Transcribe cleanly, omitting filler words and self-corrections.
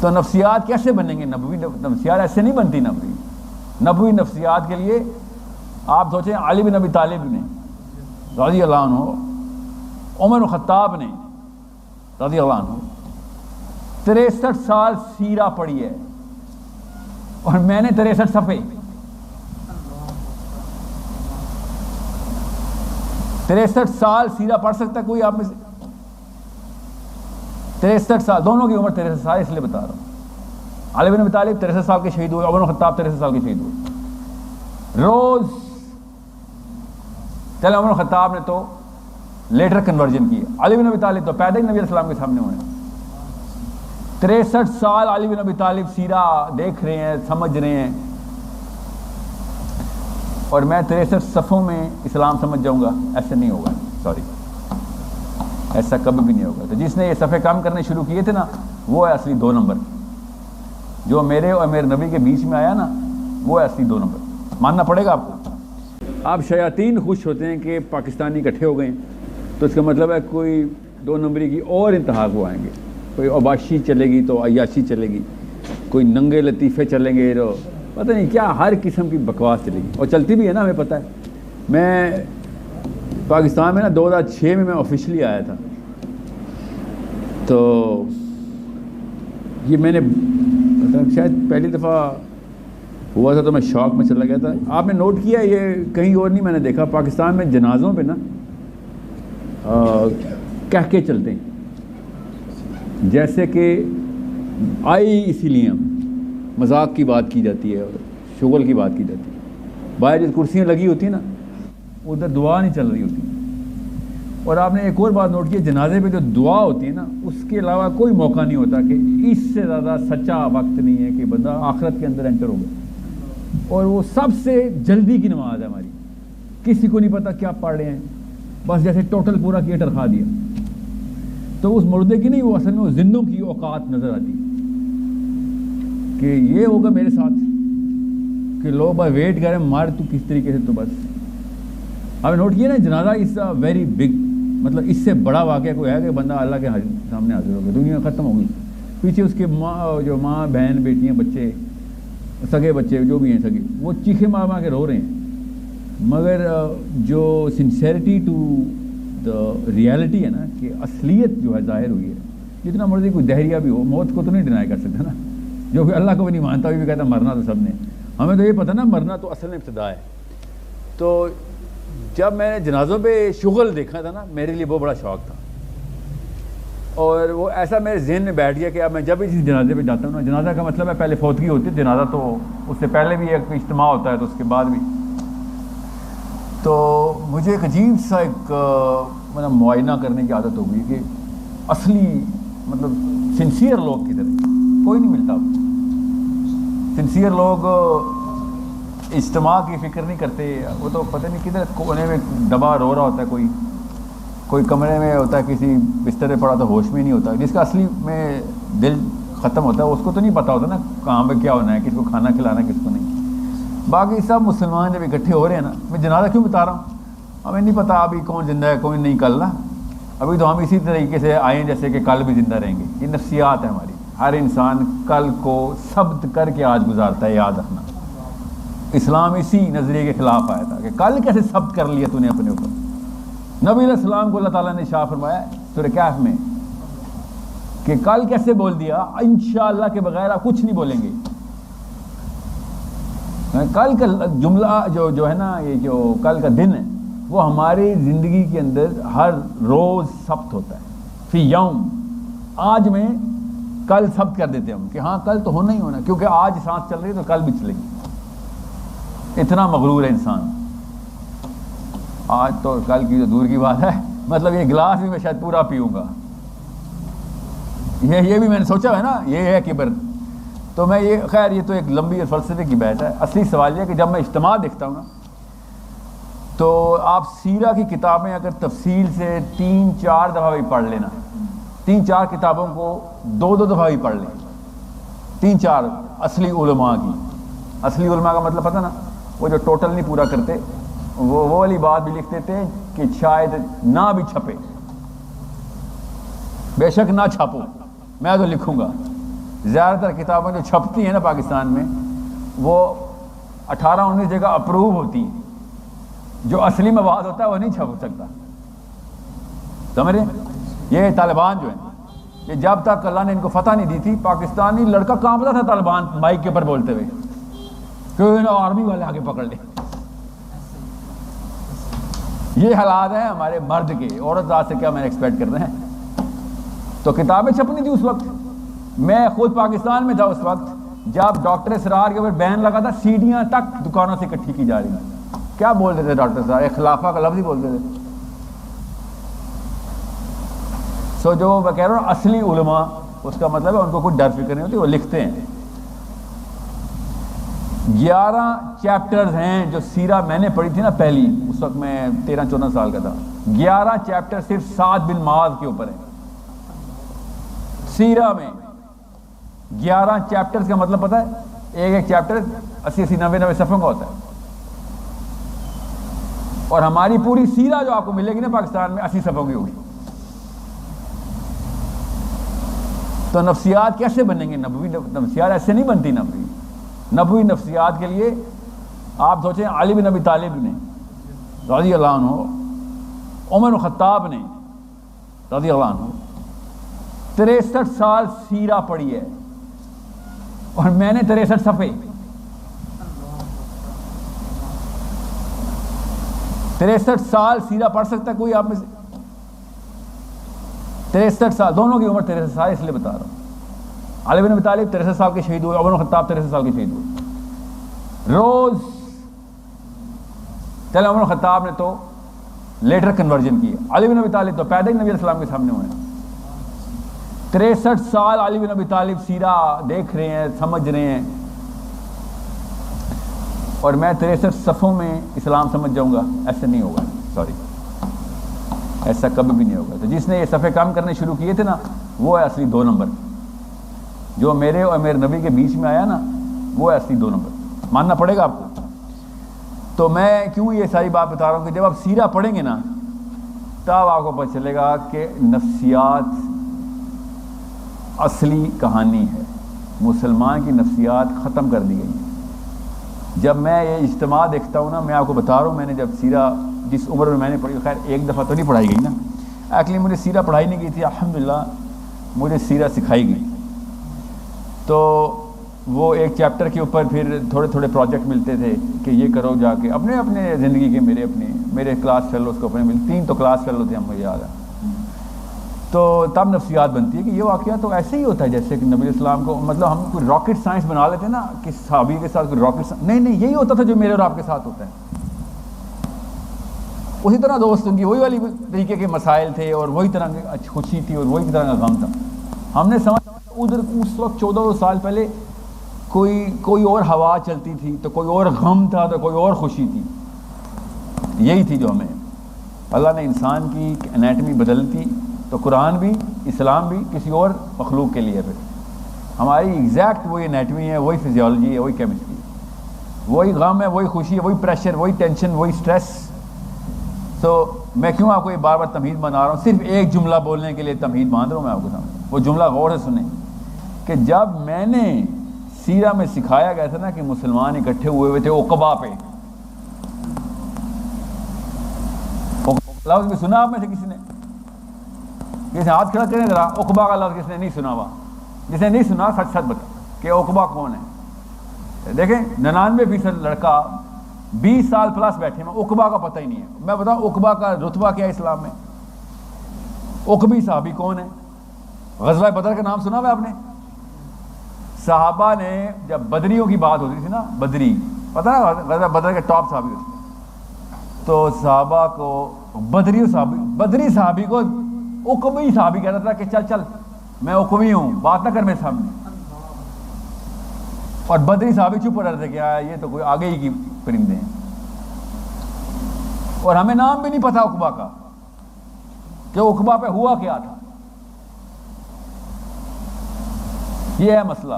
تو نفسیات کیسے بنیں گے؟ نبوی نفسیات ایسے نہیں بنتی. نبوی نفسیات کے لیے آپ سوچیں علی بن ابی طالب نے رضی اللہ عنہ، عمر خطاب نے رضی اللہ عنہ 63 سال سیرہ پڑھی ہے، اور میں نے 63 صفحے. 63 سال سیرہ پڑھ سکتا ہے کوئی آپ میں سے؟ 63 سال، دونوں کی عمر 63 سال، اس لیے بتا رہا ہوں. علی بن ابی طالب 63 سال کے شہید ہوئے، عمر خطاب 63 سال کے شہید ہوئے. روز چلے عمر خطاب نے تو لیٹر کنورژن کی، علی بن ابی طالب تو پیدا ہی نبی علیہ السلام کے سامنے ہوئے. 63 سال علی بن ابی طالب سیرہ دیکھ رہے ہیں، سمجھ رہے ہیں، اور میں 63 صفوں میں اسلام سمجھ جاؤں گا؟ ایسا نہیں ہوگا، سوری، ایسا کبھی بھی نہیں ہوگا. تو جس نے یہ صفحے کم کرنے شروع کیے تھے نا، وہ ہے اصلی 2 نمبر. جو میرے اور میرے نبی کے بیچ میں آیا نا، وہ ہے اصلی 2 نمبر. ماننا پڑے گا آپ کو. آپ شیاطین خوش ہوتے ہیں کہ پاکستانی اکٹھے ہو گئے ہیں، تو اس کا مطلب ہے کوئی 2 نمبری کی اور انتہا کو آئیں گے. کوئی عباشی چلے گی تو عیاشی چلے گی، کوئی ننگے لطیفے چلیں گے، تو پتہ نہیں کیا ہر قسم کی بکواس چلے گی، اور چلتی بھی ہے نا، ہمیں پتہ ہے. میں پاکستان میں نا 2006 میں آفیشلی آیا تھا، تو یہ میں نے شاید پہلی دفعہ ہوا تھا تو میں شوق میں چلا گیا تھا. آپ نے نوٹ کیا، یہ کہیں اور نہیں میں نے دیکھا، پاکستان میں جنازوں پہ نا کہہ کے چلتے ہیں، جیسے کہ آئی اسی لیے ہم مذاق کی بات کی جاتی ہے اور شغل کی بات کی جاتی ہے. باہر جس کرسیاں لگی ہوتی ہیں نا، ادھر دعا نہیں چل رہی ہوتی. اور آپ نے ایک اور بات نوٹ کی، جنازے پہ جو دعا ہوتی ہے نا، اس کے علاوہ کوئی موقع نہیں ہوتا کہ اس سے زیادہ سچا وقت نہیں ہے کہ بندہ آخرت کے اندر انٹر ہوگا. اور وہ سب سے جلدی کی نماز ہے ہماری، کسی کو نہیں پتا کیا پڑھ رہے ہیں، بس جیسے ٹوٹل پورا کیا ٹرخا دیا. تو اس مردے کی نہیں، وہ اصل میں وہ زندوں کی اوقات نظر آتی کہ یہ ہوگا میرے ساتھ، کہ لوگ بس ویٹ کریں مار تو کس طریقے سے. تو بس آپ نے نوٹ کیا نا، جنازہ از اے ویری بگ، مطلب اس سے بڑا واقعہ کوئی ہے کہ بندہ اللہ کے سامنے حاضر ہو گیا، دنیا ختم ہو گئی. پیچھے اس کے ماں بہن بیٹیاں بچے سگے بچے جو بھی ہیں سگے، وہ چیخے مار مار کے رو رہے ہیں. مگر جو سنسیئرٹی ٹو دا ریالٹی ہے نا، کہ اصلیت جو ہے ظاہر ہوئی ہے. جتنا مرضی کوئی دہریہ بھی ہو، موت کو تو نہیں ڈینائی کر سکتا نا، جو کہ اللہ کو بھی نہیں مانتا، بھی کہتا مرنا تو سب نے. ہمیں تو یہ پتہ نا مرنا تو اصل میں ابتدا ہے. تو جب میں نے جنازوں پہ شغل دیکھا تھا نا، میرے لیے بہت بڑا شوق تھا، اور وہ ایسا میرے ذہن میں بیٹھ گیا کہ اب میں جب بھی کسی جنازے پہ جاتا ہوں نا، جنازہ کا مطلب ہے پہلے فوتگی ہوتی ہے، جنازہ تو اس سے پہلے بھی ایک اجتماع ہوتا ہے، تو اس کے بعد بھی. تو مجھے ایک عجیب سا ایک مطلب معائنہ کرنے کی عادت ہو گئی کہ اصلی مطلب سنسیئر لوگ کی طرح کوئی نہیں ملتا. سنسیئر لوگ اجتماع کی فکر نہیں کرتے، وہ تو پتہ نہیں کدھر کونے میں دبا رو رہا ہوتا ہے، کوئی کمرے میں ہوتا ہے، کسی بستر پہ پڑا تو ہوش میں نہیں ہوتا. جس کا اصلی میں دل ختم ہوتا ہے اس کو تو نہیں پتہ ہوتا نا کہاں پہ کیا ہونا ہے، کس کو کھانا کھلانا ہے، کس کو نہیں. باقی سب مسلمان جب اکٹھے ہو رہے ہیں نا، میں جنازہ کیوں بتا رہا ہوں، ہمیں نہیں پتہ ابھی کون زندہ ہے کون نہیں کل نا. ابھی تو ہم اسی طریقے سے آئیں جیسے کہ کل بھی زندہ رہیں گے. یہ نفسیات ہے ہماری. ہر انسان کل کو ثبت کر کے آج گزارتا ہے، یاد رکھنا. اسلام اسی نظریے کے خلاف آیا تھا کہ کل کیسے ثبت کر لیا تو نے اپنے اوپر. نبی علیہ السلام کو اللہ تعالیٰ نے شاہ فرمایا سورہ کہف میں کہ کل کیسے بول دیا، انشاءاللہ کے بغیر آپ کچھ نہیں بولیں گے. کل کا جملہ جو ہے نا، یہ جو کل کا دن ہے، وہ ہماری زندگی کے اندر ہر روز ثبت ہوتا ہے. فی یوم، آج میں کل ثبت کر دیتے ہم کہ ہاں کل تو ہونا ہی ہونا، کیونکہ آج سانس چل رہی ہے تو کل بھی چلے گی. اتنا مغرور ہے انسان. آج تو کل کی تو دور کی بات ہے، مطلب یہ گلاس بھی میں شاید پورا پیوں گا، یہ بھی میں نے سوچا ہے نا، یہ ہے کبر. تو میں یہ خیر یہ تو ایک لمبی اور فلسفے کی بحث ہے. اصلی سوال یہ ہے کہ جب میں اجتماع دیکھتا ہوں نا، تو آپ سیرہ کی کتابیں اگر تفصیل سے 3-4 دفعہ بھی پڑھ لینا، 3-4 کتابوں کو 2 دفعہ بھی پڑھ لیں، 3-4 اصلی علماء کی. اصلی علماء کا مطلب پتہ نا، وہ جو ٹوٹل نہیں پورا کرتے، وہ والی بات بھی لکھ دیتے کہ شاید نہ بھی چھپے، بے شک نہ چھاپو، میں تو لکھوں گا. زیادہ تر کتابیں جو چھپتی ہیں نا پاکستان میں وہ 18-19 جگہ اپروو ہوتی ہیں، جو اصلی مواد ہوتا ہے وہ نہیں چھپ سکتا، سمجھ رہے ہیں؟ یہ طالبان جو ہیں، یہ جب تک اللہ نے ان کو فتح نہیں دی تھی پاکستانی لڑکا کانپتا تھا طالبان مائک کے اوپر بولتے ہوئے کہ آرمی والے آگے پکڑ لیں۔ یہ حالات ہیں ہمارے مرد کے، عورت ذات سے کیا میں ایکسپیکٹ کر رہے ہیں؟ تو کتابیں چھپنی تھی اس وقت، میں خود پاکستان میں تھا اس وقت جب ڈاکٹر اسرار کے اوپر بین لگا تھا، سیڑھیاں تک دکانوں سے اکٹھی کی جا رہی ہیں۔ کیا بولتے تھے ڈاکٹر اسرار؟ خلافہ کا لفظ ہی بولتے تھے۔ سو جو میں کہہ رہا ہوں اصلی علماء، اس کا مطلب ہے ان کو کوئی ڈر فکر نہیں ہوتی، وہ لکھتے ہیں۔ 11 چیپٹرز ہیں جو سیرہ میں نے پڑھی تھی نا پہلی، اس وقت میں 13-14 سال کا تھا، 11 چیپٹر صرف سعد بن معاذ کے اوپر ہیں سیرہ میں۔ 11 چیپٹرز کا مطلب پتہ ہے؟ ایک چیپٹر 80-80 90 صفحوں کا ہوتا ہے، اور ہماری پوری سیرہ جو آپ کو ملے گی نا پاکستان میں 80 صفحوں کی ہوگی۔ تو نفسیات کیسے بنیں گے؟ نبوی نفسیات ایسے نہیں بنتی۔ نبوی نفسیات کے لیے آپ سوچیں، علی بن ابی طالب نے رضی اللہ عنہ، عمر خطاب نے رضی اللہ عنہ 63 سال سیرہ پڑھی ہے، اور میں نے 63 صفحے 63 سال سیرہ پڑھ سکتا ہے کوئی آپ میں سے؟ 63 سال، دونوں کی عمر 63 سال، اس لیے بتا رہا ہوں۔ علی بن ابی طالب 63 سال کے شہید ہوئے، عمر خطاب 63 سال کے شہید ہوئے۔ روز چلے عمر خطاب نے تو لیٹر کنورژن کی، علی بن ابی طالب تو پیدا ہی نبی علیہ السلام کے سامنے ہوئے ہیں۔ 63 سال علی بن ابی طالب سیرہ دیکھ رہے ہیں، سمجھ رہے ہیں، اور میں 63 صفحوں میں اسلام سمجھ جاؤں گا؟ ایسا نہیں ہوگا، سوری، ایسا کبھی بھی نہیں ہوگا۔ تو جس نے یہ صفحے کم کرنے شروع کیے تھے نا، وہ ہے اصلی 2 نمبر، جو میرے اور میرے نبی کے بیچ میں آیا نا، وہ ہے اصلی 2 نمبر، ماننا پڑے گا آپ کو۔ تو میں کیوں یہ ساری بات بتا رہا ہوں کہ جب آپ سیرہ پڑھیں گے نا، تب آپ کو پتہ چلے گا کہ نفسیات اصلی کہانی ہے، مسلمان کی نفسیات ختم کر دی گئی ہیں۔ جب میں یہ اجتماع دیکھتا ہوں نا، میں آپ کو بتا رہا ہوں، میں نے جب سیرہ جس عمر میں نے پڑھی، خیر ایک دفعہ تو نہیں پڑھائی گئی نا، ایکچولی مجھے سیرہ پڑھائی نہیں گئی تھی، الحمدللہ مجھے سیرہ سکھائی گئی۔ تو وہ ایک چیپٹر کے اوپر پھر تھوڑے تھوڑے پروجیکٹ ملتے تھے کہ یہ کرو جا کے اپنے اپنے زندگی کے، میرے کلاس فیلوز کو اپنے 3 تو کلاس فیلو تھے ہم، مجھے یاد ہے۔ تو تب نفسیات بنتی ہے کہ یہ واقعہ تو ایسے ہی ہوتا ہے جیسے کہ نبی اسلام کو، مطلب ہم کوئی راکٹ سائنس بنا لیتے ہیں نا کہ صحابی کے ساتھ کوئی راکٹ سائنس، نہیں یہی ہوتا تھا جو میرے اور آپ کے ساتھ ہوتا ہے۔ اسی طرح دوستوں کی وہی والی طریقے کے مسائل تھے، اور وہی طرح کی خوشی تھی، اور وہی طرح کا غم تھا۔ ہم نے سمجھ ادھر اس وقت 14 سال پہلے کوئی اور ہوا چلتی تھی، تو کوئی اور غم تھا، تو کوئی اور خوشی تھی، یہی تھی جو ہمیں اللہ نے انسان کی انیٹمی بدلتی، تو قرآن بھی اسلام بھی کسی اور مخلوق کے لیے، پھر ہماری ایگزیکٹ وہی انیٹمی ہے، وہی فزیولوجی ہے، وہی کیمسٹری ہے، وہی غم ہے، وہی خوشی ہے، وہی پریشر، وہی ٹینشن، وہی سٹریس۔ تو میں کیوں آپ کو یہ بار بار تمہید بنا رہا ہوں؟ صرف ایک جملہ بولنے کے لیے تمہید باندھ رہا ہوں میں آپ کو سامنے۔ وہ جملہ غور سے سنیں کہ جب میں نے سیرہ میں سکھایا گیا تھا نا کہ مسلمان اکٹھے ہوئے تھے عقبہ پہ، لفظ بھی سنا آپ میں سے کسی نے؟ کسی ہاتھ کھڑا کریں ذرا، عقبہ کا لفظ کس نے نہیں سنا ہوا؟ جس نے نہیں سنا سچ سچ بتا کہ عقبہ کون ہے۔ دیکھیں 99% لڑکا 20 سال پلس بیٹھے ہیں، عقبہ کا پتہ ہی نہیں ہے۔ میں بتاؤں عقبہ کا رتبہ کیا ہے اسلام میں؟ عقبی صحابی کون ہے؟ غزوہ بدر کا نام سنا ہوا آپ نے؟ صحابہ نے جب بدریوں کی بات ہوتی تھی نا، بدری پتہ نا، غزوہ بدر کے ٹاپ صحابی ہوتے، تو صحابہ کو بدری صحابی کو عقبی صحابی کہتا تھا کہ چل میں عقبی ہوں، بات نہ کر میرے سامنے، اور بدری صحابی چپ ہو رہے تھے کہ یہ تو کوئی آگے ہی کی پرندے ہیں، اور ہمیں نام بھی نہیں پتا عقبہ کا کہ عقبہ پہ ہوا کیا تھا۔ یہ ہے مسئلہ۔